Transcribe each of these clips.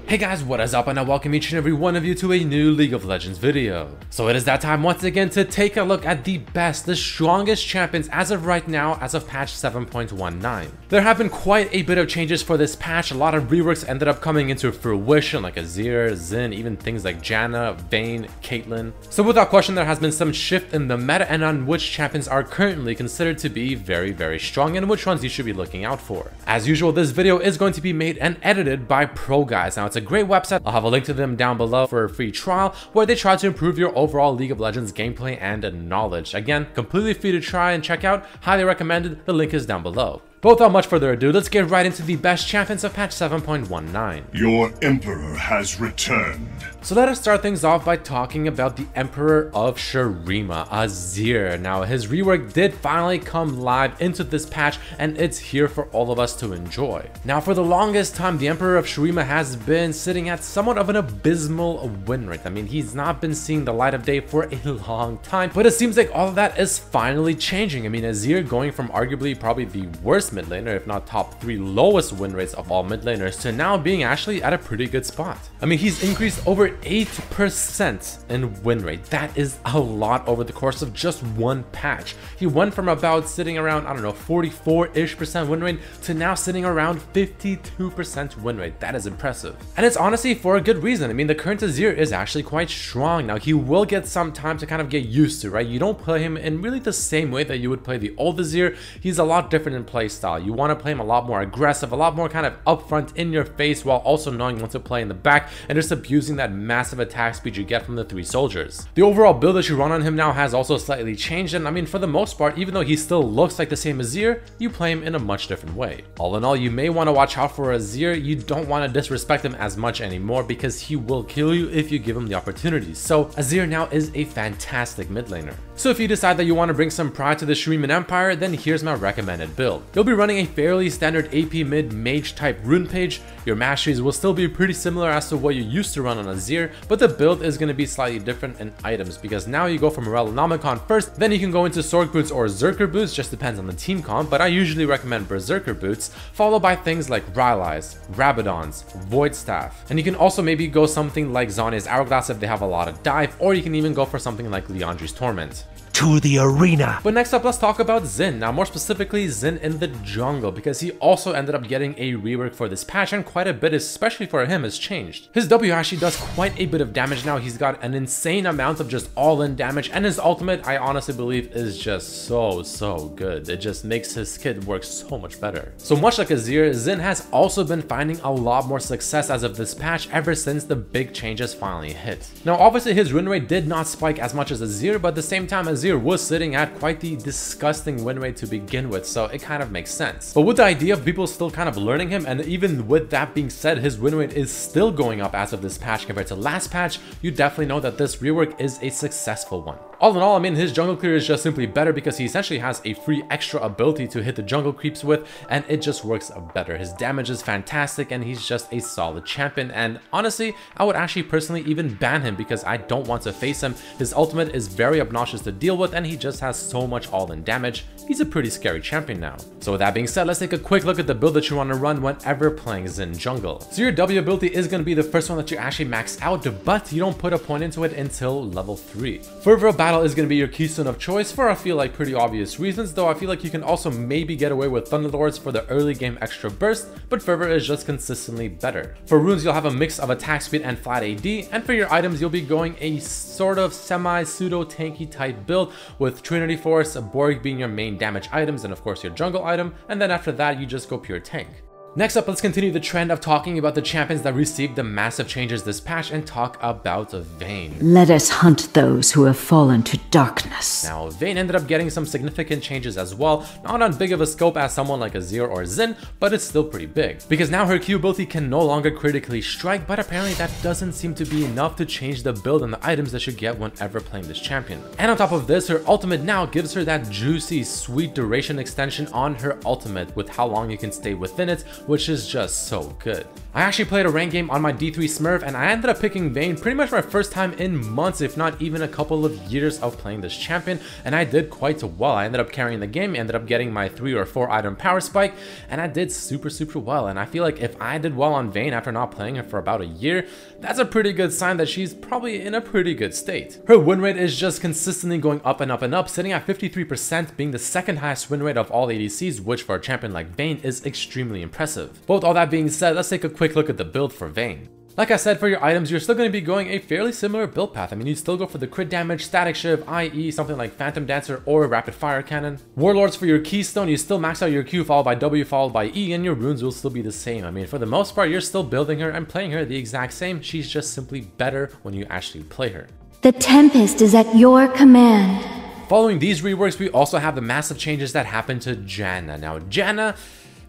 Hey guys, what is up, and I welcome each and every one of you to a new League of Legends video. So it is that time once again to take a look at the best, the strongest champions as of right now, as of patch 7.19. There have been quite a bit of changes for this patch. A lot of reworks ended up coming into fruition, like Azir, Xin, even things like Janna, Vayne, Caitlyn. So without question, there has been some shift in the meta and on which champions are currently considered to be very strong and which ones you should be looking out for. As usual, this video is going to be made and edited by ProGuides. Now, it's a great website. I'll have a link to them down below for a free trial where they try to improve your overall League of Legends gameplay and knowledge. Again, completely free to try and check out. Highly recommended. The link is down below. But without much further ado, let's get right into the best champions of patch 7.19. Your Emperor has returned. So let us start things off by talking about the Emperor of Shurima, Azir. Now, his rework did finally come live into this patch, and it's here for all of us to enjoy. Now, for the longest time, the Emperor of Shurima has been sitting at somewhat of an abysmal win rate. I mean, he's not been seeing the light of day for a long time, but it seems like all of that is finally changing. I mean, Azir going from arguably probably the worst mid laner, if not top 3 lowest win rates of all mid laners, to now being actually at a pretty good spot. I mean, he's increased over 8% in win rate. That is a lot over the course of just one patch. He went from about sitting around, I don't know, 44-ish% win rate to now sitting around 52% win rate. That is impressive. And it's honestly for a good reason. I mean, the current Azir is actually quite strong. Now, he will get some time to kind of get used to, right? You don't play him in really the same way that you would play the old Azir. He's a lot different in play style. You want to play him a lot more aggressive, a lot more kind of upfront in your face, while also knowing when to play in the back and just abusing that massive attack speed you get from the 3 soldiers. The overall build that you run on him now has also slightly changed, and I mean, for the most part, even though he still looks like the same Azir, you play him in a much different way. All in all, you may want to watch out for Azir. You don't want to disrespect him as much anymore because he will kill you if you give him the opportunity. So Azir now is a fantastic mid laner. So if you decide that you want to bring some pride to the Shuriman Empire, then here's my recommended build. You'll be running a fairly standard AP mid mage type rune page. Your masteries will still be pretty similar as to what you used to run on Azir, but the build is going to be slightly different in items because now you go from Morellonomicon first, then you can go into Sword Boots or Zerker Boots, just depends on the team comp, but I usually recommend Berserker Boots, followed by things like Rylai's, Rabadon's, Void Staff, and you can also maybe go something like Zhonya's Hourglass if they have a lot of dive, or you can even go for something like Liandry's Torment. To the arena. But next up, let's talk about Xin. Now, more specifically, Xin in the jungle, because he also ended up getting a rework for this patch, and quite a bit, especially for him, has changed. His W actually does quite a bit of damage now. He's got an insane amount of just all-in damage, and his ultimate, I honestly believe, is just so good. It just makes his kit work so much better. So much like Azir, Xin has also been finding a lot more success as of this patch ever since the big changes finally hit. Now, obviously, his win rate did not spike as much as Azir, but at the same time, Azir was sitting at quite the disgusting win rate to begin with, so it kind of makes sense. But with the idea of people still kind of learning him, and even with that being said, his win rate is still going up as of this patch compared to last patch, you definitely know that this rework is a successful one. All in all, I mean, his jungle clear is just simply better because he essentially has a free extra ability to hit the jungle creeps with, and it just works better. His damage is fantastic, and he's just a solid champion, and honestly, I would actually personally even ban him because I don't want to face him. His ultimate is very obnoxious to deal with, and he just has so much all-in damage. He's a pretty scary champion now. So with that being said, let's take a quick look at the build that you want to run whenever playing Xin jungle. So your W ability is going to be the first one that you actually max out, but you don't put a point into it until level 3. Fervor of Battle is going to be your keystone of choice for I feel like pretty obvious reasons, though I feel like you can also maybe get away with Thunderlords for the early game extra burst, but Fervor is just consistently better. For runes, you'll have a mix of attack speed and flat AD, and for your items, you'll be going a sort of semi-pseudo tanky type build with Trinity Force, Borg being your main damage items, and of course your jungle item, and then after that you just go pure tank. Next up, let's continue the trend of talking about the champions that received the massive changes this patch and talk about Vayne. Let us hunt those who have fallen to darkness. Now, Vayne ended up getting some significant changes as well, not on big of a scope as someone like Azir or Xin, but it's still pretty big. Because now her Q ability can no longer critically strike, but apparently that doesn't seem to be enough to change the build and the items that you get whenever playing this champion. And on top of this, her ultimate now gives her that juicy, sweet duration extension on her ultimate with how long you can stay within it, which is just so good. I actually played a ranked game on my D3 Smurf and I ended up picking Vayne pretty much my first time in months, if not even a couple of years of playing this champion, and I did quite well. I ended up carrying the game, ended up getting my 3 or 4 item power spike, and I did super well. And I feel like if I did well on Vayne after not playing her for about a year, that's a pretty good sign that she's probably in a pretty good state. Her win rate is just consistently going up and up and up, sitting at 53%, being the second highest win rate of all ADCs, which for a champion like Vayne is extremely impressive. But with all that being said, let's take a quick look at the build for Vayne. Like I said, for your items, you're still going to be going a fairly similar build path. I mean, you still go for the crit damage, static shiv, i.e. something like Phantom Dancer or Rapid Fire Cannon. Warlords for your keystone, you still max out your Q followed by W followed by E, and your runes will still be the same. I mean, for the most part, you're still building her and playing her the exact same. She's just simply better when you actually play her. The Tempest is at your command. Following these reworks, we also have the massive changes that happened to Janna. Now, Janna,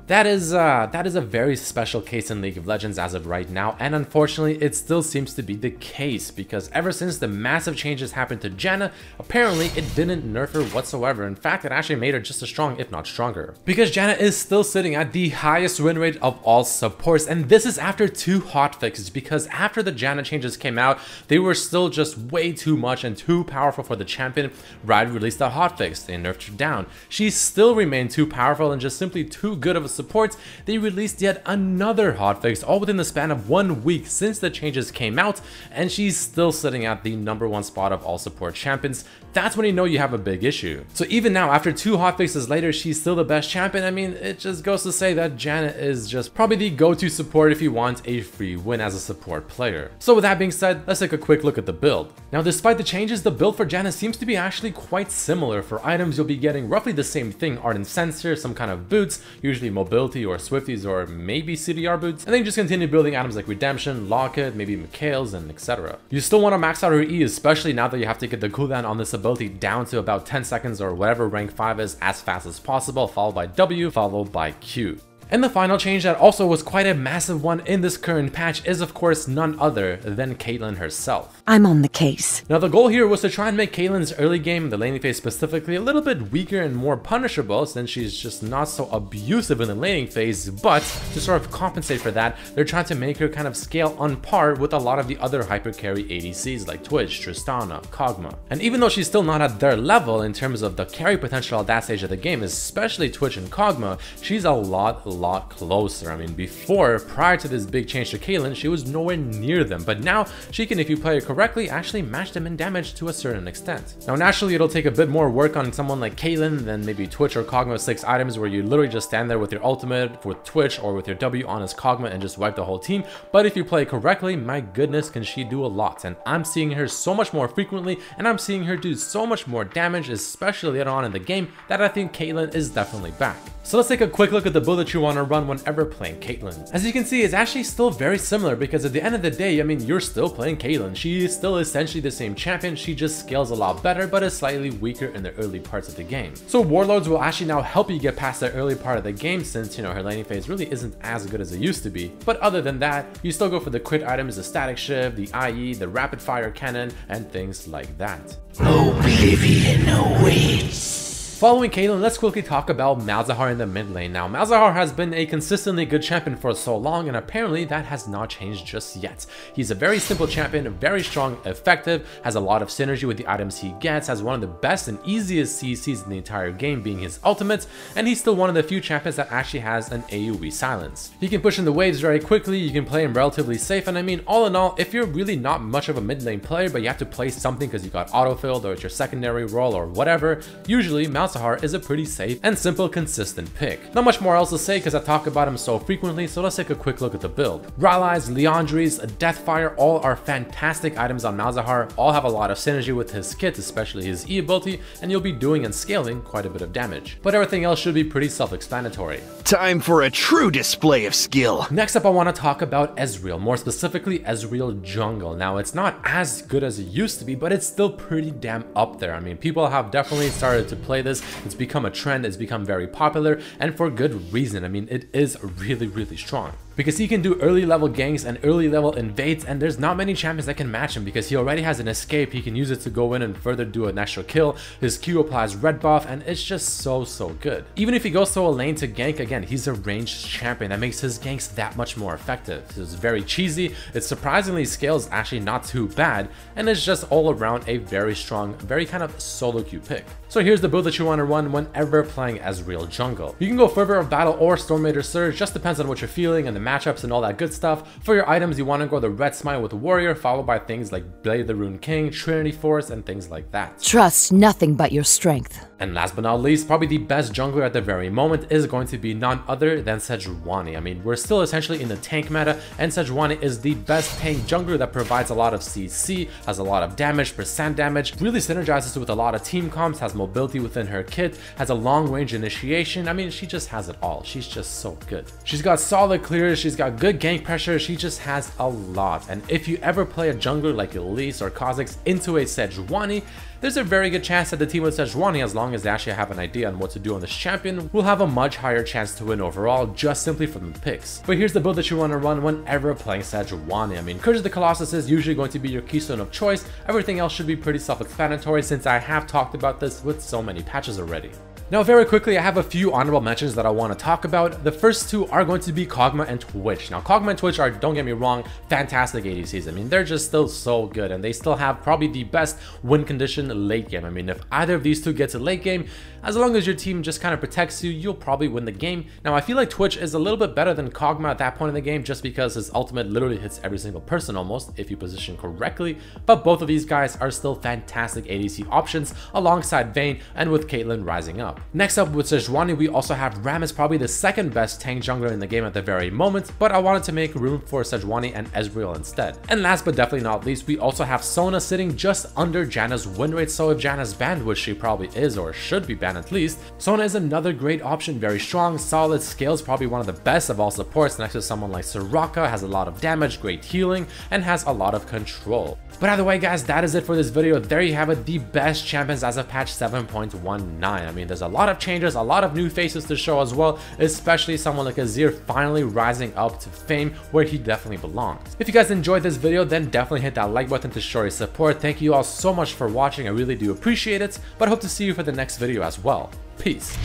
that is a very special case in League of Legends as of right now, and unfortunately it still seems to be the case, because ever since the massive changes happened to Janna, apparently it didn't nerf her whatsoever. In fact, it actually made her just as strong, if not stronger, because Janna is still sitting at the highest win rate of all supports, and this is after 2 hotfixes, because after the Janna changes came out, they were still just way too much and too powerful for the champion. Riot released a hotfix, they nerfed her down. She still remained too powerful and just simply too good of a supports. They released yet another hotfix all within the span of 1 week since the changes came out, and she's still sitting at the #1 spot of all support champions. That's when you know you have a big issue. So even now, after 2 hotfixes later, she's still the best champion. I mean, it just goes to say that Janna is just probably the go-to support if you want a free win as a support player. So with that being said, let's take a quick look at the build. Now, despite the changes, the build for Janna seems to be actually quite similar. For items, you'll be getting roughly the same thing: Ardent Censer, some kind of boots, usually mobility or Swifties or maybe CDR boots, and then you just continue building items like Redemption, Locket, maybe Mikhail's, and etc. You still want to max out her E, especially now that you have to get the cooldown on this ability down to about 10 seconds or whatever rank 5 is as fast as possible, followed by W, followed by Q. And the final change that also was quite a massive one in this current patch is of course none other than Caitlyn herself. I'm on the case. Now the goal here was to try and make Caitlyn's early game, the laning phase specifically, a little bit weaker and more punishable, since she's just not so abusive in the laning phase, but to sort of compensate for that, they're trying to make her kind of scale on par with a lot of the other hyper carry ADCs like Twitch, Tristana, Kog'Maw. And even though she's still not at their level in terms of the carry potential at that stage of the game, especially Twitch and Kog'Maw, she's a lot closer. I mean, prior to this big change to Caitlyn, she was nowhere near them, but now she can, if you play it correctly, actually match them in damage to a certain extent. Now naturally it'll take a bit more work on someone like Caitlyn than maybe Twitch or Kog'Maw 6 items, where you literally just stand there with your ultimate with Twitch or with your W on his Kog'Maw and just wipe the whole team. But if you play correctly, my goodness, can she do a lot, and I'm seeing her so much more frequently, and I'm seeing her do so much more damage, especially later on in the game, that I think Caitlyn is definitely back. So let's take a quick look at the build that you want to run whenever playing Caitlyn. As you can see, it's actually still very similar, because at the end of the day, I mean, you're still playing Caitlyn. She is still essentially the same champion, she just scales a lot better, but is slightly weaker in the early parts of the game. So Warlords will actually now help you get past the early part of the game, since, you know, her laning phase really isn't as good as it used to be. But other than that, you still go for the crit items, the static shiv, the IE, the rapid fire cannon, and things like that. Oblivion awaits. Following Caitlyn, let's quickly talk about Malzahar in the mid lane. Now, Malzahar has been a consistently good champion for so long, and apparently that has not changed just yet. He's a very simple champion, very strong, effective, has a lot of synergy with the items he gets, has one of the best and easiest CCs in the entire game being his ultimates, and he's still one of the few champions that actually has an AoE silence. He can push in the waves very quickly, you can play him relatively safe, and I mean, all in all, if you're really not much of a mid lane player, but you have to play something because you got autofilled or it's your secondary role or whatever, usually Malzahar is a pretty safe and simple, consistent pick. Not much more else to say because I talk about him so frequently, so let's take a quick look at the build. Rylai's, Liandry's, Deathfire, all are fantastic items on Malzahar, all have a lot of synergy with his kit, especially his E ability, and you'll be doing and scaling quite a bit of damage. But everything else should be pretty self-explanatory. Time for a true display of skill. Next up, I want to talk about Ezreal, more specifically Ezreal Jungle. Now, it's not as good as it used to be, but it's still pretty damn up there. I mean, people have definitely started to play this. It's become a trend, it's become very popular, and for good reason. I mean, it is really strong. because he can do early level ganks and early level invades, and there's not many champions that can match him because he already has an escape. He can use it to go in and further do an extra kill. His Q applies red buff, and it's just so good. Even if he goes to a lane to gank, again, he's a ranged champion that makes his ganks that much more effective. It's very cheesy, it surprisingly scales actually not too bad, and it's just all around a very strong, very kind of solo queue pick. So here's the build that you want to run whenever playing Ezreal jungle. You can go Fervor of Battle or Stormraider Surge, just depends on what you're feeling and the matchups and all that good stuff. For your items, you want to go the Red Smite with Warrior, followed by things like Blade of the Rune King, Trinity Force, and things like that. Trust nothing but your strength. And last but not least, probably the best jungler at the very moment is going to be none other than Sejuani. I mean, we're still essentially in the tank meta, and Sejuani is the best tank jungler that provides a lot of CC, has a lot of damage, percent damage, really synergizes with a lot of team comps, has mobility within her kit, has a long range initiation. I mean, she just has it all. She's just so good. She's got solid clears, she's got good gank pressure, she just has a lot. And if you ever play a jungler like Elise or Kha'Zix into a Sejuani, there's a very good chance that the team with Sejuani, as long as they actually have an idea on what to do on this champion, will have a much higher chance to win overall just simply from the picks. But here's the build that you want to run whenever playing Sejuani. I mean, Courage of the Colossus is usually going to be your keystone of choice. Everything else should be pretty self-explanatory since I have talked about this with so many patches already. Now, very quickly, I have a few honorable mentions that I want to talk about. The first two are going to be Kog'Maw and Twitch. Now, Kog'Maw and Twitch are, don't get me wrong, fantastic ADCs. I mean, they're just still so good, and they still have probably the best win condition late game. I mean, if either of these two gets a late game, as long as your team just kind of protects you, you'll probably win the game. Now, I feel like Twitch is a little bit better than Kog'Maw at that point in the game, just because his ultimate literally hits every single person almost, if you position correctly. But both of these guys are still fantastic ADC options alongside Vayne and with Caitlyn rising up. Next up with Sejuani, we also have Rammus, probably the second best tank jungler in the game at the very moment, but I wanted to make room for Sejuani and Ezreal instead. And last but definitely not least, we also have Sona sitting just under Janna's win rate, so if Janna's banned, which she probably is or should be banned at least, Sona is another great option, very strong, solid, scales probably one of the best of all supports next to someone like Soraka, has a lot of damage, great healing, and has a lot of control. But either way guys, that is it for this video. There you have it, the best champions as of patch 7.19. I mean, there's a lot of changes, a lot of new faces to show as well, especially someone like Azir finally rising up to fame where he definitely belongs. If you guys enjoyed this video, then definitely hit that like button to show your support. Thank you all so much for watching, I really do appreciate it, but I hope to see you for the next video as well. Peace.